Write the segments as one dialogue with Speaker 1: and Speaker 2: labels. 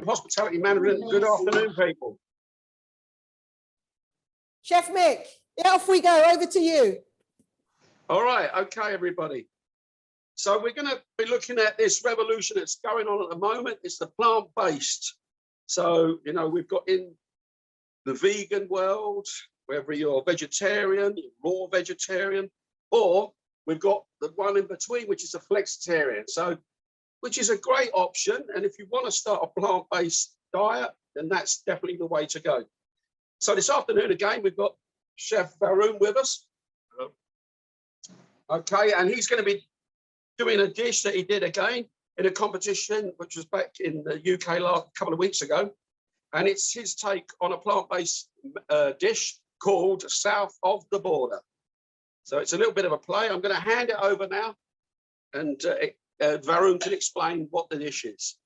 Speaker 1: hospitality management. Good afternoon, people.
Speaker 2: Chef Mick, off we go. Over to you.
Speaker 1: All right. Okay, everybody. So we're going to be looking at this revolution that's going on at the moment. It's the plant-based. So, you know, we've got in the vegan world, whether you're vegetarian, raw vegetarian, or we've got the one in between, which is a flexitarian. So, which is a great option. And if you want to start a plant-based diet, then that's definitely the way to go. So this afternoon, again, we've got Chef Varun with us. Hello. Okay, and he's going to be doing a dish that he did again in a competition, which was back in the UK a couple of weeks ago. And it's his take on a plant-based dish called South of the Border. So it's a little bit of a play. I'm going to hand it over now, and Varun can explain what the dish is.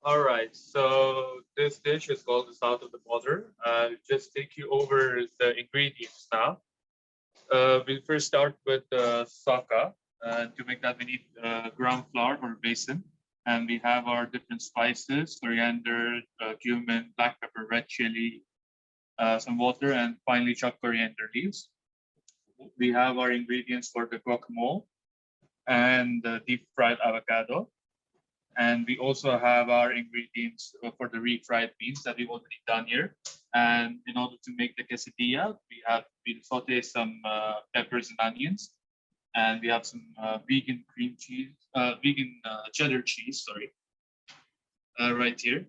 Speaker 3: All right, so this dish is called the South of the Border. I'll just take you over the ingredients now. We'll first start with saka. To make that, we need ground flour or basin. And we have our different spices, coriander, cumin, black pepper, red chili, some water, and finely chopped coriander leaves. We have our ingredients for the guacamole and the deep fried avocado. And we also have our ingredients for the refried beans that we've already done here. And in order to make the quesadilla, we'll saute some peppers and onions. And we have some vegan cream cheese, vegan cheddar cheese, sorry, right here.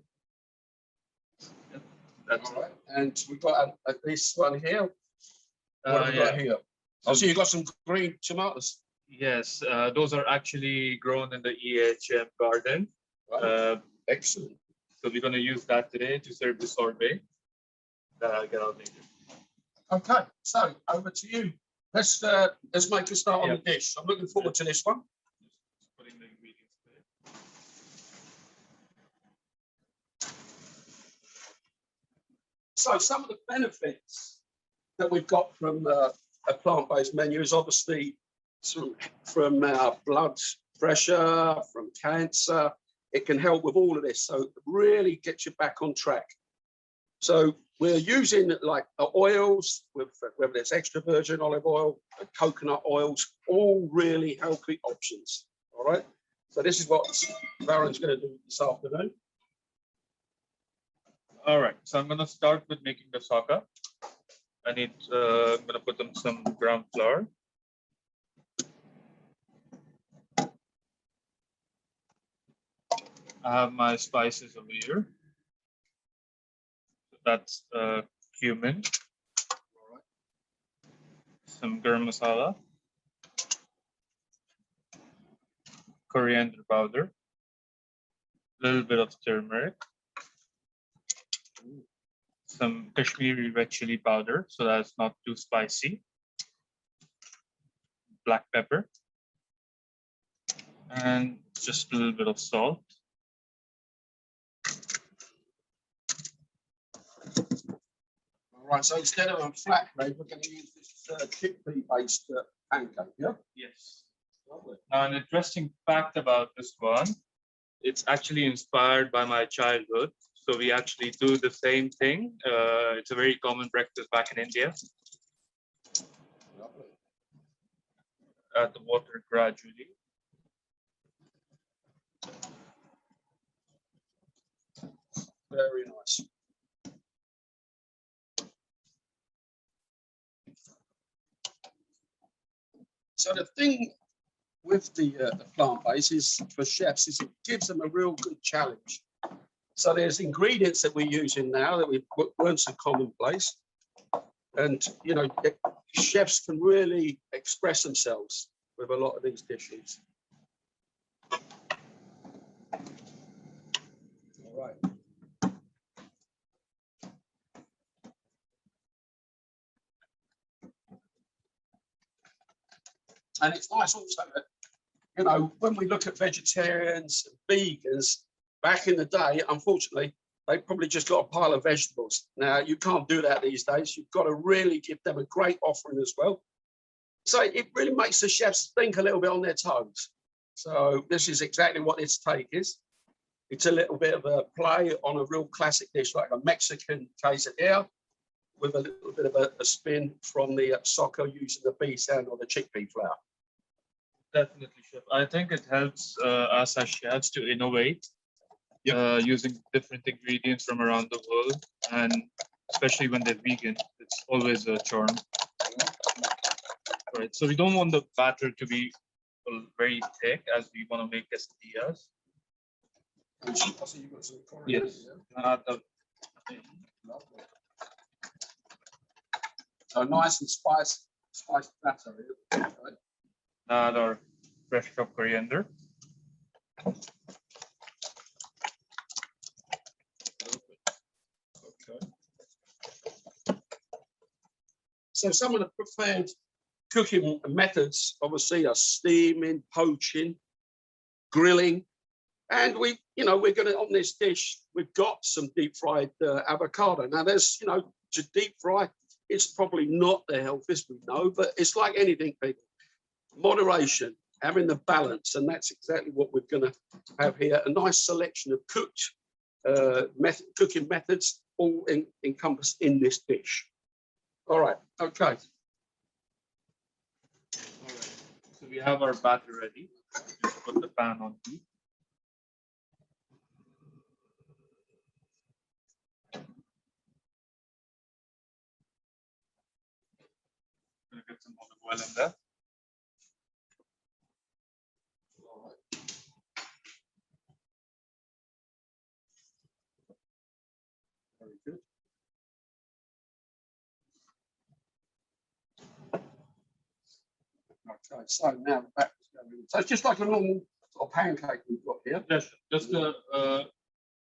Speaker 3: Yep, that's
Speaker 1: all right. And we've got this one here. What have we got here? Oh, so you've got some green tomatoes.
Speaker 3: Yes, those are actually grown in the EAHM garden.
Speaker 1: Wow. Excellent.
Speaker 3: So we're going to use that today to serve the sorbet that I'll get out later.
Speaker 1: Okay, so over to you. Let's make a start on the dish. I'm looking forward to this one.
Speaker 3: Just putting the ingredients there.
Speaker 1: So some of the benefits that we've got from a plant-based menu is obviously from blood pressure, from cancer. It can help with all of this. So it really gets you back on track. So we're using like oils, whether it's extra virgin olive oil, coconut oils, all really healthy options. All right. So this is what Varun's going to do this afternoon.
Speaker 3: All right. So I'm going to start with making the saka. I'm going to put in some ground flour. I have my spices over here. That's cumin, some garam masala, coriander powder, a little bit of turmeric, some Kashmiri red chili powder, so that it's not too spicy, black pepper, and just a little bit of salt.
Speaker 1: Right, so instead of a flatbread, we're going to use this chickpea-based pancake, yeah?
Speaker 3: Yes. Lovely. Now, an interesting fact about this one, it's actually inspired by my childhood. So we actually do the same thing. It's a very common breakfast back in India.
Speaker 1: Lovely.
Speaker 3: Add the water gradually.
Speaker 1: Very nice. So the thing with the plant-based is for chefs is it gives them a real good challenge. So there's ingredients that we're using now that weren't so commonplace, and you know chefs can really express themselves with a lot of these dishes. All right. And it's nice also that, you know, when we look at vegetarians, vegans, back in the day, unfortunately, they probably just got a pile of vegetables. Now, you can't do that these days. You've got to really give them a great offering as well. So it really makes the chefs think a little bit on their toes. So this is exactly what its take is. It's a little bit of a play on a real classic dish, like a Mexican quesadilla, with a little bit of a spin from the soccer using the beets and or the chickpea flour.
Speaker 3: Definitely, chef. I think it helps us as chefs to innovate using different ingredients from around the world, and especially when they're vegan, it's always a charm. Right. So we don't want the batter to be very thick, as we want to make quesadillas. Yes.
Speaker 1: So nice and spiced batter. Right?
Speaker 3: Add our fresh chopped coriander.
Speaker 1: Okay. So some of the preferred cooking methods obviously are steaming, poaching, grilling, and we're going to, on this dish, we've got some deep fried avocado. Now there's, to deep fry, it's probably not the healthiest, we know, but it's like anything, people. Moderation, having the balance, and that's exactly what we're going to have here. A nice selection of cooked cooking methods, all encompassed in this dish. All right, okay.
Speaker 3: All right. So we have our batter ready. Just put the pan on heat. Gonna get some olive oil in there.
Speaker 1: Very good. Okay, so now the back is going in. So it's just like a normal sort of pancake we've got here.
Speaker 3: Just a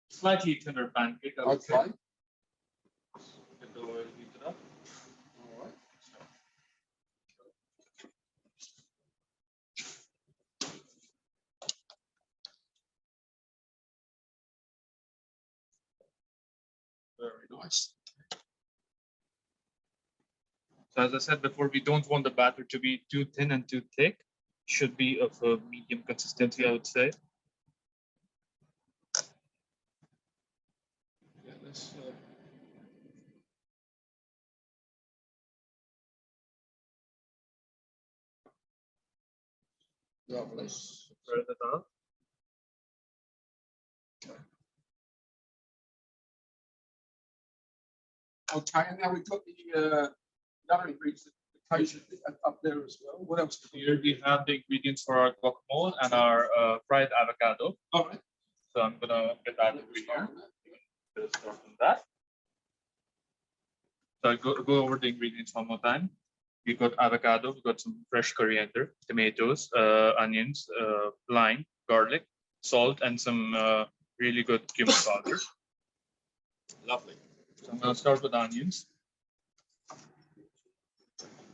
Speaker 3: slightly thinner pancake, I would say.
Speaker 1: Okay.
Speaker 3: Get the oil heated up.
Speaker 1: All right. Very nice.
Speaker 3: So as I said before, we don't want the batter to be too thin and too thick. Should be of a medium consistency, I would say.
Speaker 1: Yeah, let's. Lovely.
Speaker 3: Spread it out.
Speaker 1: Okay, and now we've got the other ingredients, the cajun up there as well. What else?
Speaker 3: Here we have the ingredients for our guacamole and our fried avocado.
Speaker 1: All right.
Speaker 3: So I'm gonna get that over here. Gonna start from that. So I'll go over the ingredients one more time. We've got avocado, we've got some fresh coriander, tomatoes, onions, lime, garlic, salt, and some really good cumin powder.
Speaker 1: Lovely.
Speaker 3: So I'm going to start with onions.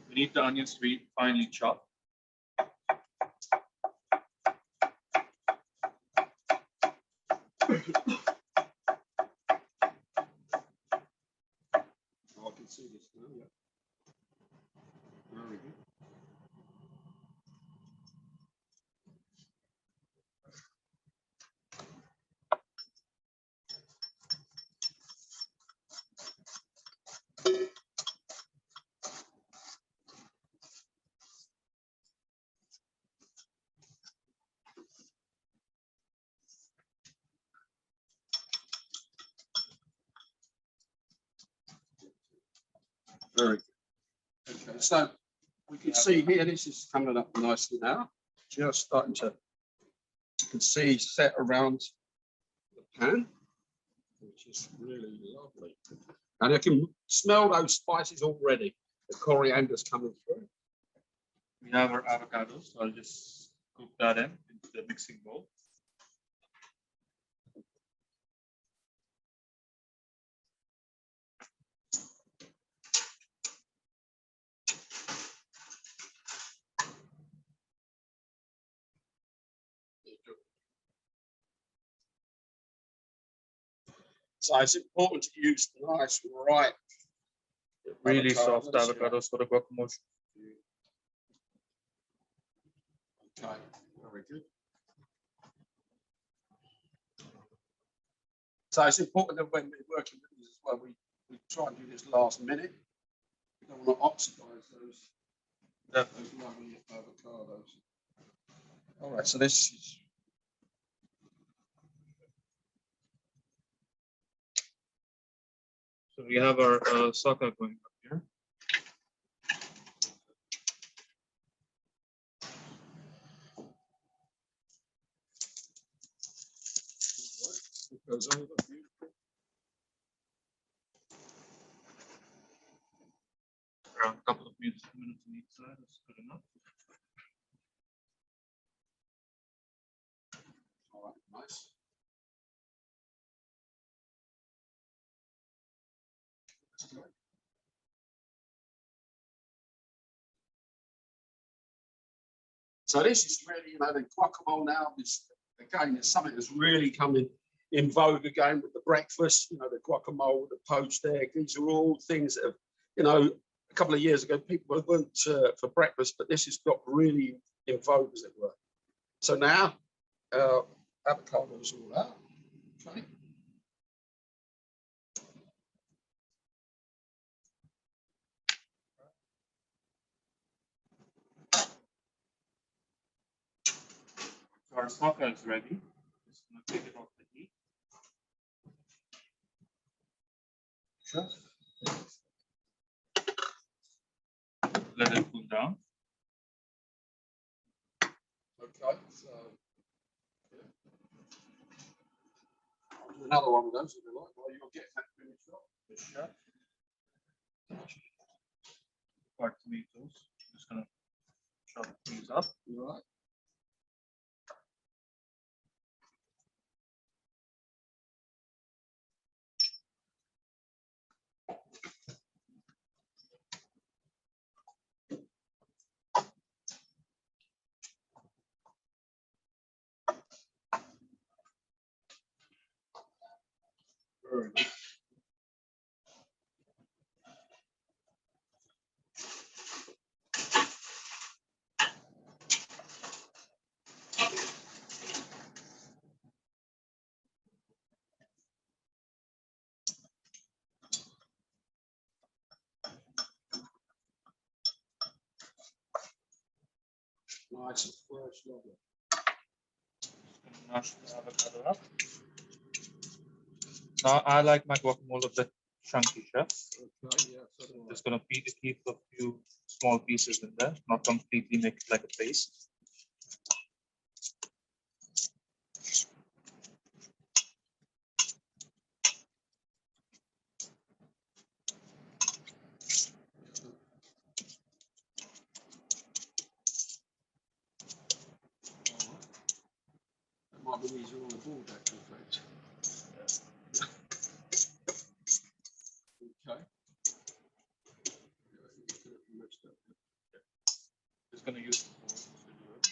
Speaker 3: We need the onions to be finely chopped.
Speaker 1: Oh, I can see this now, yeah. Very good. Very good. Okay, so we can see here, this is coming up nicely now. Just starting to, you can see, set around the pan, which is really lovely. And I can smell those spices already. The coriander's coming through.
Speaker 3: We have our avocados, so I'll just cook that into the mixing bowl.
Speaker 1: So it's important to use nice, ripe,
Speaker 3: Really soft avocados for the guacamole.
Speaker 1: Okay, very good. So it's important that when we're working with these as well, we try and do this last minute. We don't want to oxidize those lovely avocados. All right, so this is.
Speaker 3: So we have our soccer going up here.
Speaker 1: It goes over beautifully.
Speaker 3: Around a couple of minutes on each side, that's good enough.
Speaker 1: All right, nice. So this is really, you know, the guacamole now is, again, it's something that's really coming in vogue again with the breakfast, you know, the guacamole, the poached egg. These are all things that have, you know, a couple of years ago, people went for breakfast, but this has got really in vogue, as it were. So now, avocados all out. Okay.
Speaker 3: So our soccer is ready. Just gonna take it off the heat.
Speaker 1: Sure.
Speaker 3: Let it cool down.
Speaker 1: Okay, so yeah. I'll do another one of those if you like, while you're getting that finished off.
Speaker 3: Sure. Part tomatoes. Just gonna chop these up.
Speaker 1: All right. Very good. Nice and fresh, lovely.
Speaker 3: Just gonna mash the avocado up. Now I like my guacamole a bit chunky, chef.
Speaker 1: Okay, yeah, so do I.
Speaker 3: Just gonna keep a few small pieces in there, not completely make it like a paste.
Speaker 1: That might be easier on the board, actually, folks. Okay.
Speaker 3: Just gonna use the board to do it.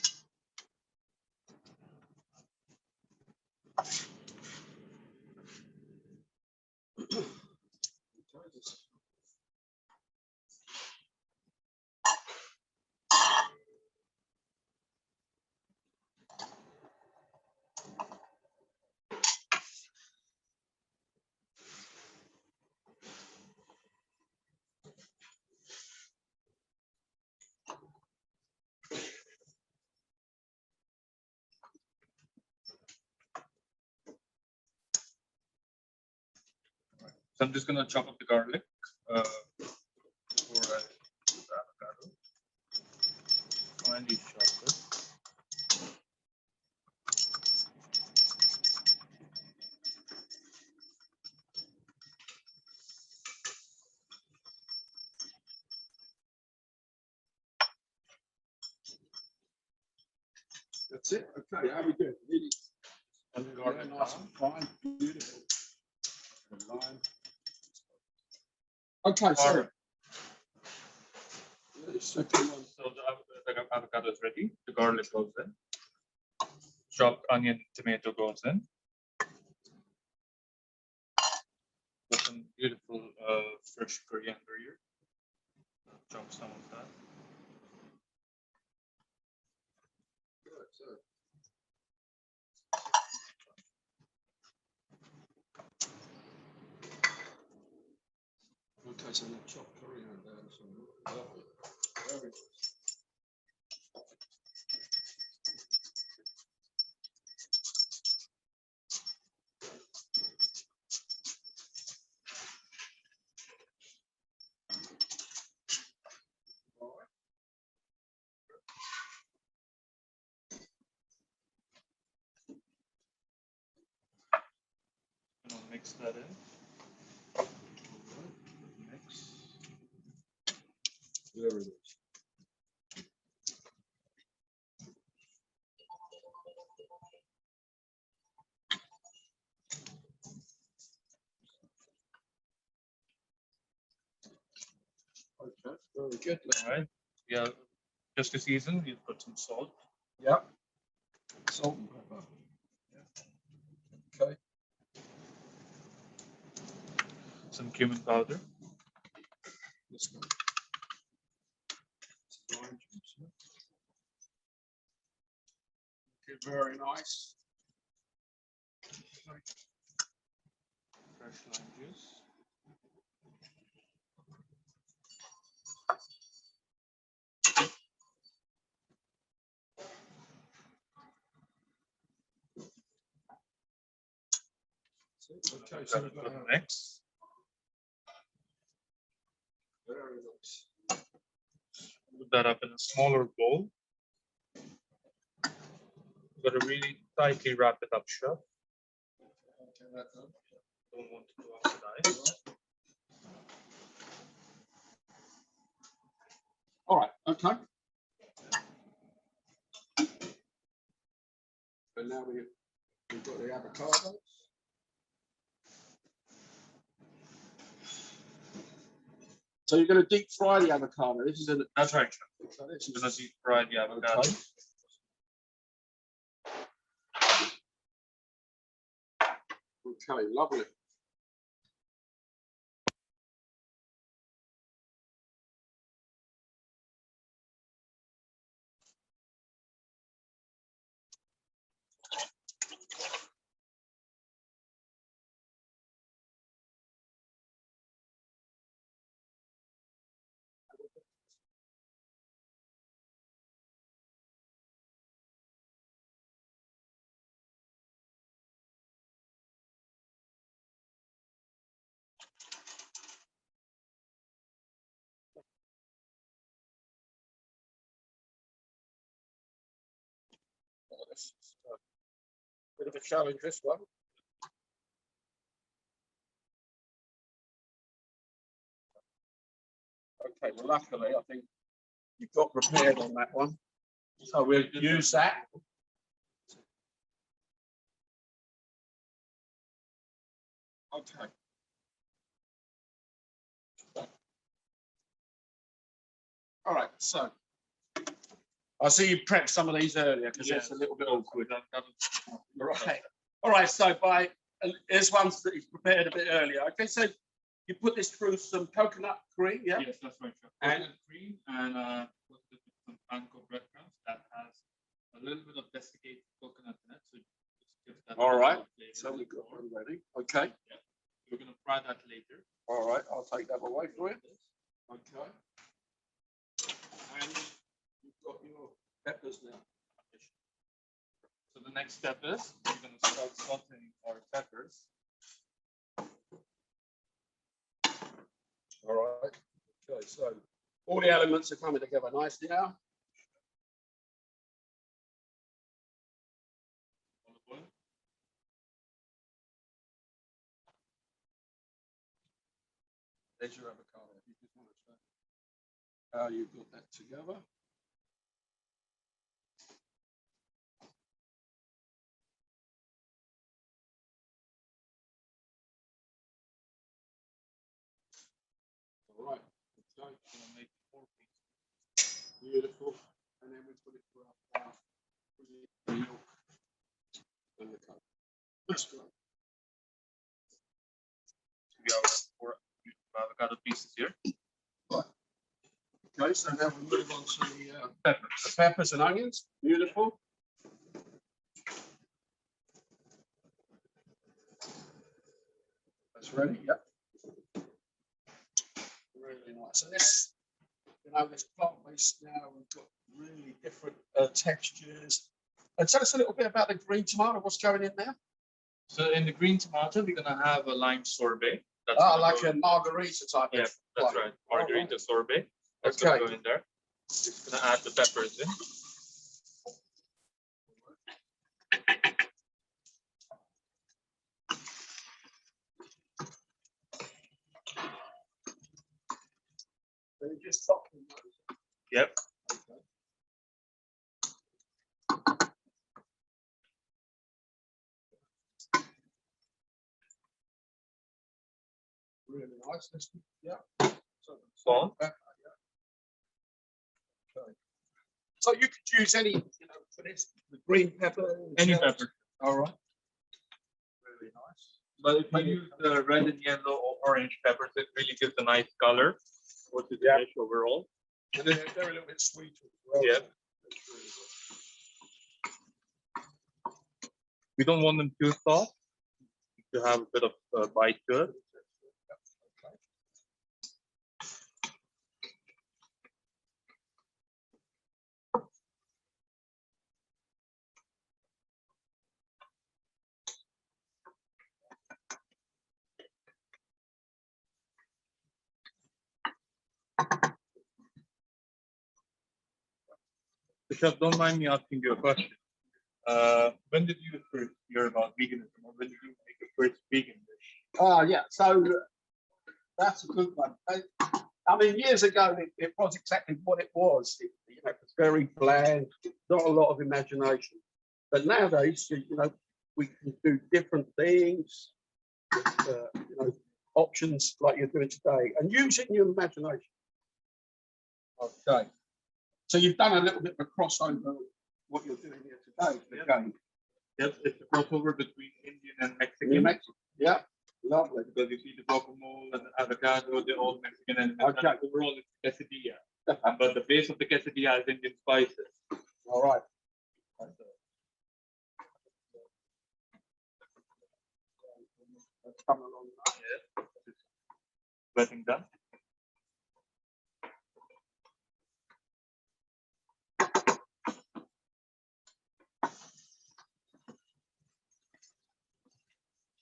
Speaker 3: So I'm just gonna chop up the garlic before I do the avocado. Finely chop it.
Speaker 1: That's it. Okay, how we doing? Really,
Speaker 3: And
Speaker 1: yeah,
Speaker 3: garlic
Speaker 1: nice
Speaker 3: down.
Speaker 1: and fine, beautiful. The lime. Okay,
Speaker 3: All
Speaker 1: so
Speaker 3: right.
Speaker 1: the second one.
Speaker 3: So the avocado is ready. The garlic goes in. Chopped onion, tomato goes in. With some beautiful fresh coriander here. Chop some of that.
Speaker 1: Right, so nice and a chopped coriander. Lovely. Very nice.
Speaker 3: Mix that in.
Speaker 1: Mix. Very nice. Okay, very good.
Speaker 3: All right. Yeah, just to season, you've got some salt.
Speaker 1: Yeah. Salt and pepper. Yeah. Okay.
Speaker 3: Some cumin powder.
Speaker 1: Let's go. Lime juice, yeah. Okay, very nice. Okay.
Speaker 3: Fresh lime juice.
Speaker 1: Okay, so we've got a
Speaker 3: mix.
Speaker 1: very nice.
Speaker 3: Put that up in a smaller bowl. You've got to really tightly wrap it up shut.
Speaker 1: Okay, that's done.
Speaker 3: Don't want it to oxidize.
Speaker 1: All right, okay. And now we've got the avocado. So you're going to deep fry the avocado. This is an.
Speaker 3: That's right.
Speaker 1: So this
Speaker 3: We're going
Speaker 1: is
Speaker 3: to deep fry the avocado.
Speaker 1: okay. Okay, lovely. This is a bit of a challenge, this one. Okay, well, luckily, I think you've got prepared on that one. So we'll use that. Okay. All right, so I see you prepped some of these earlier because it's a little bit awkward. Right. All right, so here's ones that he's prepared a bit earlier. Okay, so you put this through some coconut cream, yeah?
Speaker 3: Yes, that's right. Chef.
Speaker 1: And
Speaker 3: Coconut cream and put it with some panko breadcrumbs that has a little bit of desiccated coconut in it. So just gives that.
Speaker 1: all right,
Speaker 3: flavor
Speaker 1: so we've got
Speaker 3: more.
Speaker 1: one ready. Okay.
Speaker 3: Yeah. We're going to fry that later.
Speaker 1: All right, I'll take that away for you. Okay. And you've got your peppers now.
Speaker 3: So the next step is we're going to start sauteing our peppers.
Speaker 1: All right. Okay, so all the elements are coming together nicely now.
Speaker 3: Olive oil.
Speaker 1: There's your avocado. If you just want to show how you got that together. All right. Okay.
Speaker 3: We'll make 4 pieces.
Speaker 1: Beautiful. And then we put it through our flour, the milk, and the coke. That's great.
Speaker 3: We have 4 avocado pieces here.
Speaker 1: Right. Okay, so now we move on to the peppers and onions. Beautiful. That's ready. Yep. So this, this plant-based now, we've got really different textures. And tell us a little bit about the green tomato. What's going in there?
Speaker 3: So in the green tomato, we're gonna have a lime sorbet. That's
Speaker 1: Like a margarita type.
Speaker 3: Yeah, that's right. Margarita sorbet. That's
Speaker 1: Okay.
Speaker 3: gonna go in there. Just gonna add the peppers in.
Speaker 1: So you just chop them.
Speaker 3: Yep.
Speaker 1: Really nice. Yeah.
Speaker 3: Salt.
Speaker 1: So you could use any, for this, the green pepper.
Speaker 3: Any pepper.
Speaker 1: All right. Really nice.
Speaker 3: But if you use the red and yellow or orange peppers, it really gives a nice color to the dish overall.
Speaker 1: And they're a little bit sweeter as well.
Speaker 3: Yeah. We don't want them too soft to have a bit of bite to it. Chef, don't mind me asking you a question. When did you first hear about veganism, or when did you make your first vegan dish?
Speaker 1: Yeah. So that's a good one. I mean, years ago, it was exactly what it was. It was very bland, not a lot of imagination. But nowadays, we can do different things, with, options like you're doing today, and using your imagination. Okay. So you've done a little bit of a crossover with what you're doing here today. Okay.
Speaker 3: Yes, it's a crossover between Indian and Mexican.
Speaker 1: In Mexico. Yeah. Lovely.
Speaker 3: Because you see the guacamole and the avocado, they're all Mexican, and overall it's quesadilla. But the base of the quesadilla is Indian spices.
Speaker 1: All right. That's coming along nice.
Speaker 3: Wetting done.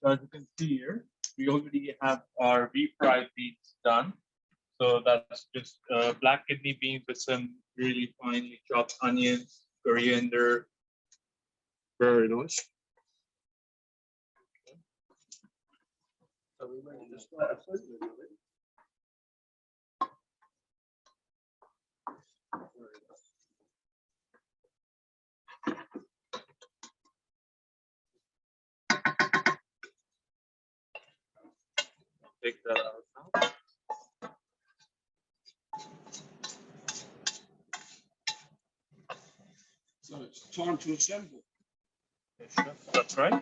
Speaker 3: So as you can see here, we already have our refried beets done. So that's just black kidney beans with some really finely chopped onions, coriander.
Speaker 1: Very nice. So we're ready to start assembling, I think.
Speaker 3: Take that out now.
Speaker 1: So it's time to assemble.
Speaker 3: Yes, sure. That's right.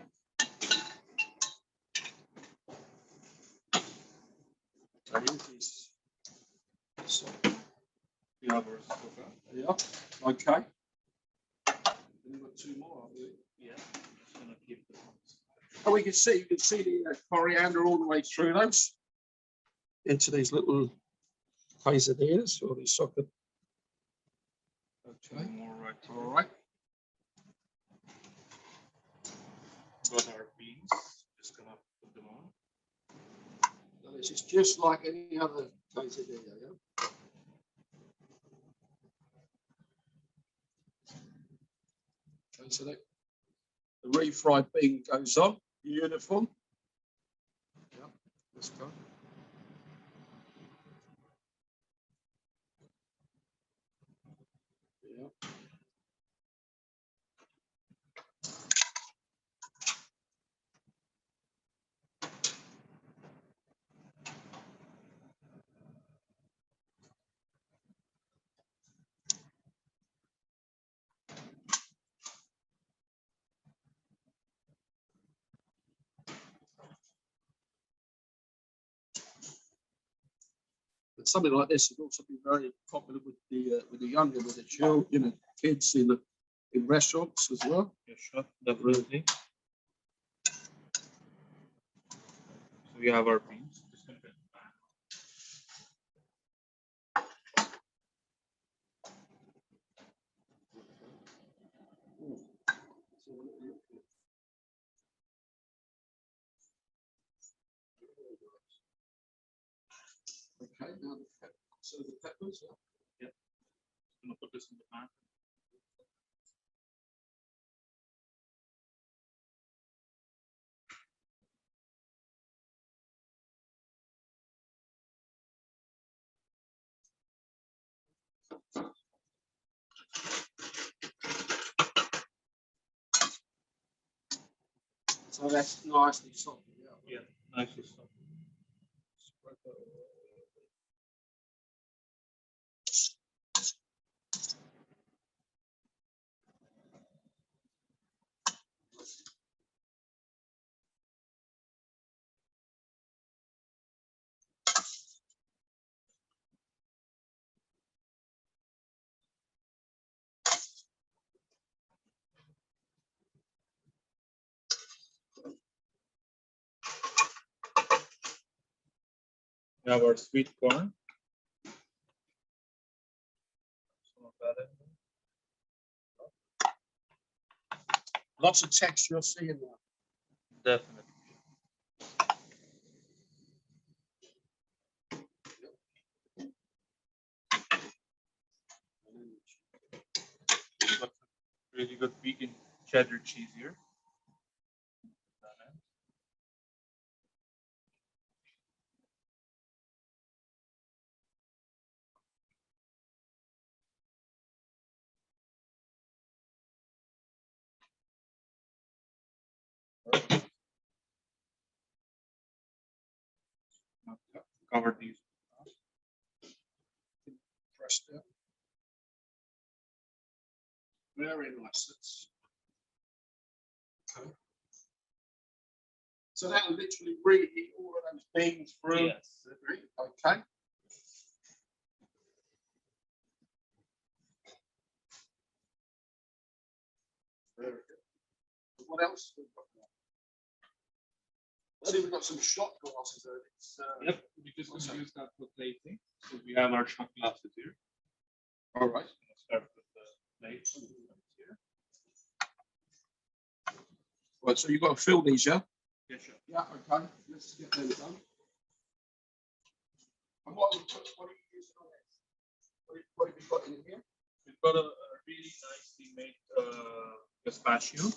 Speaker 1: So,
Speaker 3: We have our sugar.
Speaker 1: yeah. Okay. We've got two more, I believe.
Speaker 3: Yeah. Just gonna keep this.
Speaker 1: And you can see the coriander all the way through those into these little quesadillas or these socket. Okay.
Speaker 3: More right.
Speaker 1: All right.
Speaker 3: Got our beans. Just gonna put them on.
Speaker 1: So this is just like any other quesadilla, yeah. Okay, so the refried bean goes on. Beautiful. Yeah, let's go. Yeah. But something like this would also be very popular with the younger, with the children, kids in restaurants as well.
Speaker 3: Yeah, sure. Definitely. So we have our beans.
Speaker 1: now the so the peppers.
Speaker 3: I'm gonna put this in the pan.
Speaker 1: So that's nicely soft.
Speaker 3: Yeah, nicely soft. We have our sweet corn. Some of that in
Speaker 1: Lots of texture you'll see in there.
Speaker 3: there. Definitely. Got some really good vegan cheddar cheese here. Cover these.
Speaker 1: Pressed it. Very nice. Okay. So that'll literally reheat all of those beans through.
Speaker 3: Yes.
Speaker 1: Okay. Very good. What else? I think we've got some shot glasses there.
Speaker 3: Yep, we're just going to use that for plating. So we have our shot glasses here.
Speaker 1: All right.
Speaker 3: Let's start with the plate here.
Speaker 1: Right, so you've got to fill these, yeah?
Speaker 3: Yeah, sure.
Speaker 1: Yeah, okay. Let's get them done. And what are you using on this? What have you got in here?
Speaker 3: We've got a really nicely made gazpacho.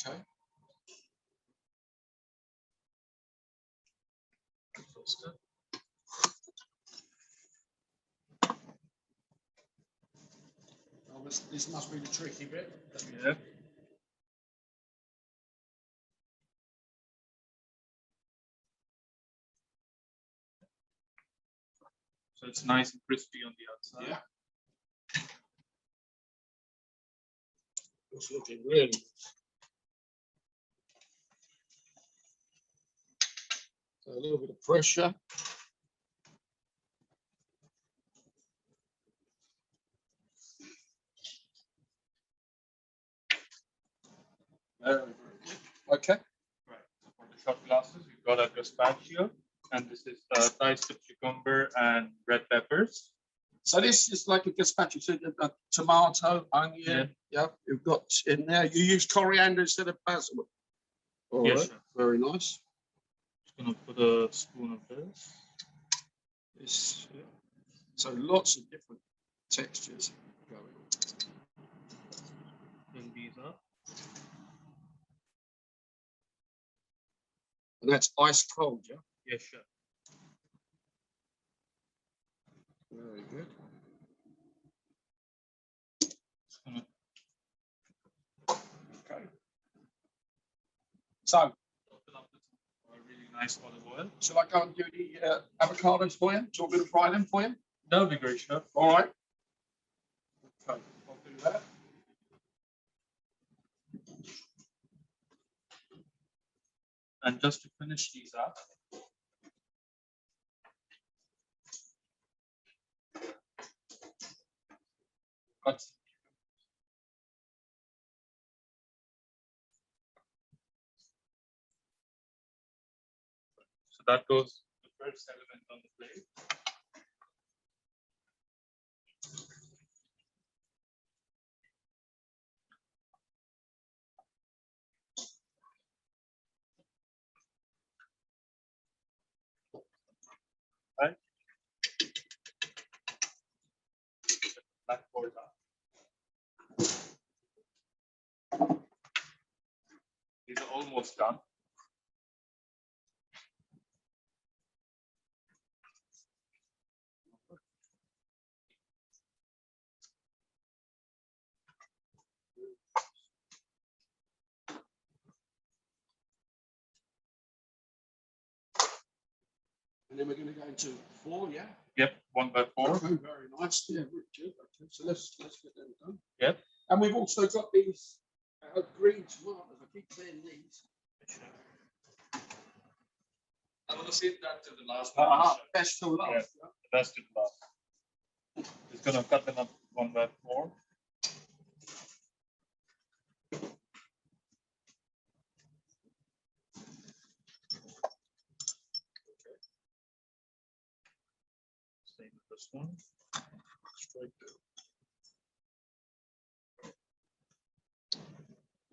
Speaker 1: Okay. Oh, this must be the tricky bit.
Speaker 3: Yeah. So it's nice and crispy on the outside.
Speaker 1: Yeah. It's looking really good. So a little bit of pressure. Very good. Okay.
Speaker 3: Right. So for the shot glasses, we've got a gazpacho, and this is diced cucumber and red peppers.
Speaker 1: So this is like a gazpacho. So you've got tomato, onion. Yeah. You've got in there. You use coriander instead of basil. All
Speaker 3: Yes,
Speaker 1: right.
Speaker 3: sir.
Speaker 1: Very nice.
Speaker 3: Just gonna put a spoon of this.
Speaker 1: This. Yeah. So lots of different textures going on.
Speaker 3: Fill these up.
Speaker 1: And that's ice cold, yeah?
Speaker 3: Yes, sure.
Speaker 1: Very good.
Speaker 3: Just gonna
Speaker 1: Okay. So,
Speaker 3: open up with some really nice olive oil.
Speaker 1: shall I go and do the avocados for you? Do you want me to fry them for you?
Speaker 3: That would be great, chef.
Speaker 1: All right. Okay, I'll do that.
Speaker 3: And just to finish these up, got some. So that goes the first element on the plate. Right. before that. These are almost done.
Speaker 1: And then we're going to go into 4, yeah?
Speaker 3: Yep, 1 by 4.
Speaker 1: Okay, very nice. Yeah, Richard. Okay, so let's get them done.
Speaker 3: Yep.
Speaker 1: And we've also got these green tomatoes. I keep saying these.
Speaker 3: I want to save that to the last
Speaker 1: Best till last.
Speaker 3: Yeah.
Speaker 1: Yeah.
Speaker 3: The best to the last. Just gonna cut them up 1 by 4. Same with this one. Straight through.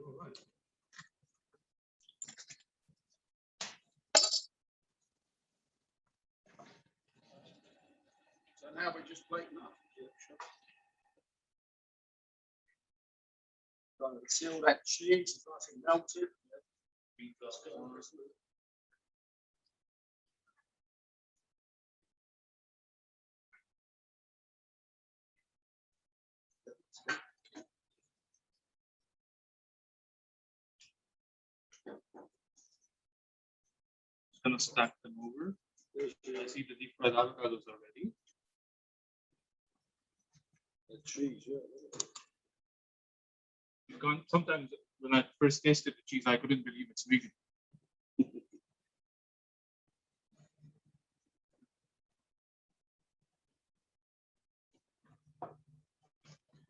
Speaker 1: All right. So now we're just plating up. Yeah, sure. Trying to seal that cheese, it's nice and melted.
Speaker 3: Beat that one. Just gonna stack them over. I see the deep fried avocados already.
Speaker 1: The cheese, yeah.
Speaker 3: Sometimes when I first tasted the cheese, I couldn't believe it's vegan.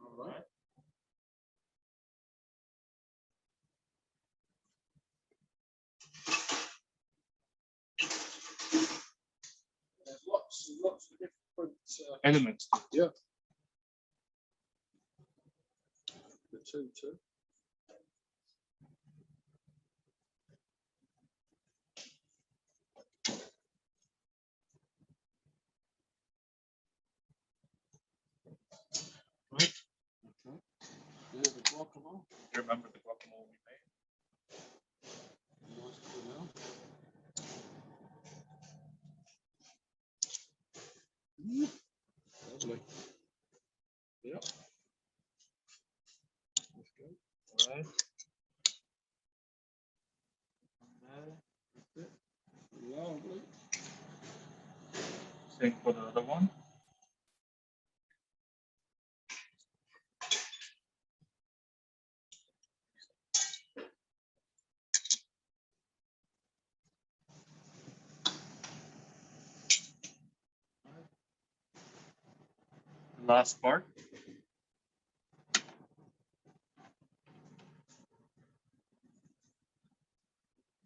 Speaker 1: All right. There's lots and lots of different
Speaker 3: Elements.
Speaker 1: yeah. The two.
Speaker 3: Right?
Speaker 1: Okay. Yeah, the guacamole.
Speaker 3: Remember the guacamole we made?
Speaker 1: Nice to know. Lovely. Yep. Let's go.
Speaker 3: All right. And there.
Speaker 1: Lovely.
Speaker 3: Same for the other one. Last part.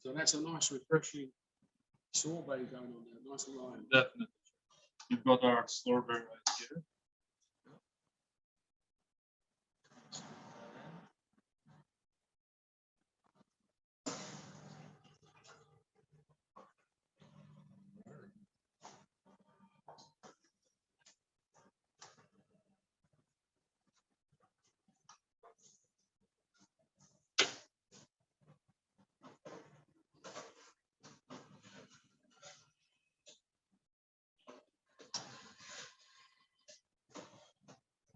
Speaker 1: So that's a nice refreshing sorbet going on there, nice and lime.
Speaker 3: Definitely. We've got our sorbet right here.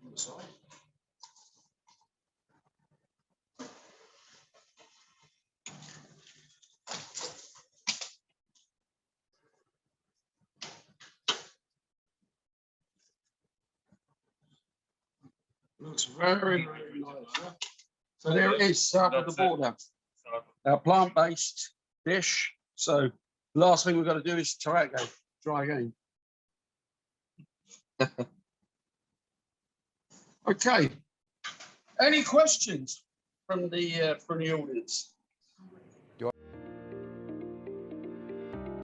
Speaker 1: On the side. Looks very, very nice. Yeah? So there it is, south of the
Speaker 3: That's it.
Speaker 1: border.
Speaker 3: So,
Speaker 1: Our plant-based dish. So last thing we've got to do is try again. Okay. Any questions from the audience?